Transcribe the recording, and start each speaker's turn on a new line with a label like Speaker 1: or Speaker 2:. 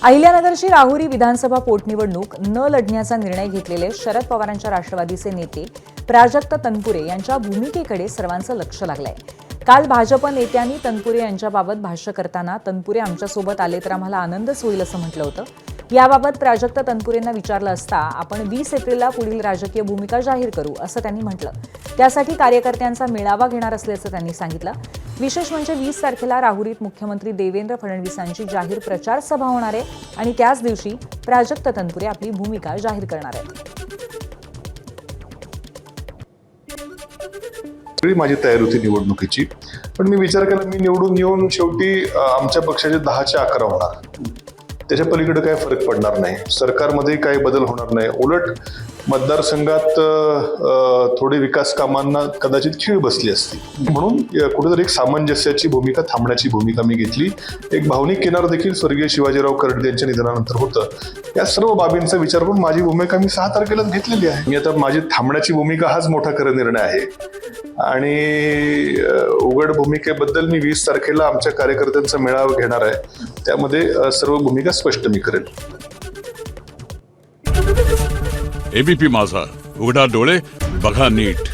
Speaker 1: अहिल्यानगरची राहुरी विधानसभा पोटनिवडणूक न लढण्याचा निर्णय घेतलेले शरद पवारांच्या राष्ट्रवादीचे नेते प्राजक्त तनपुरे यांच्या भूमिकेकडे सर्वांचं लक्ष लागलंय। काल भाजप नेत्यांनी तनपुरे यांच्याबाबत भाष्य करताना तनपुरे आमच्यासोबत आले तर आम्हाला आनंदच होईल असं म्हटलं होतं। याबाबत प्राजक्त तनपुरेंना विचारलं असता आपण 20 एप्रिलला पुढील राजकीय भूमिका जाहीर करू असं त्यांनी म्हटलं। त्यासाठी कार्यकर्त्यांचा मेळावा घेणार असल्याचं त्यांनी सांगितलं। विशेष म्हणजे 20 तारखेला राहुरीत मुख्यमंत्री देवेंद्र फडणवीसांची जाहीर प्रचार सभा होणार आहे आणि त्याच दिवशी प्राजक्त तनपुरे आपली भूमिका जाहीर करणार आहेत।
Speaker 2: माझी तयारी होती निवडणुकीची, पण मी विचार केला मी निवडून येऊन शेवटी आमच्या पक्षाचे 10चे 11 होणार, त्याच्या पलीकडे काही फरक पडणार नाही, सरकारमध्ये काही बदल होणार नाही, उलट मतदारसंघात थोडी विकास कामांना कदाचित खीळ बसली असती, म्हणून कुठेतरी एक सामंजस्याची भूमिका, थांबण्याची भूमिका मी घेतली। एक भावनिक किनार देखील स्वर्गीय शिवाजीराव कर्डिले यांच्या निधनानंतर होतं। या सर्व बाबींचा विचार करून माझी भूमिका मी 6 तारखेलाच घेतलेली आहे। मी आता माझी थांबण्याची भूमिका हाच मोठा खरा निर्णय आहे आणि उघड भूमिकेबद्दल मी 20 तारखेला आमच्या कार्यकर्त्यांचा मेळावा घेणार आहे, त्यामध्ये सर्व भूमिका स्पष्ट मी करेन।
Speaker 3: एबीपी माझा, उघडा डोळे बघा नीट।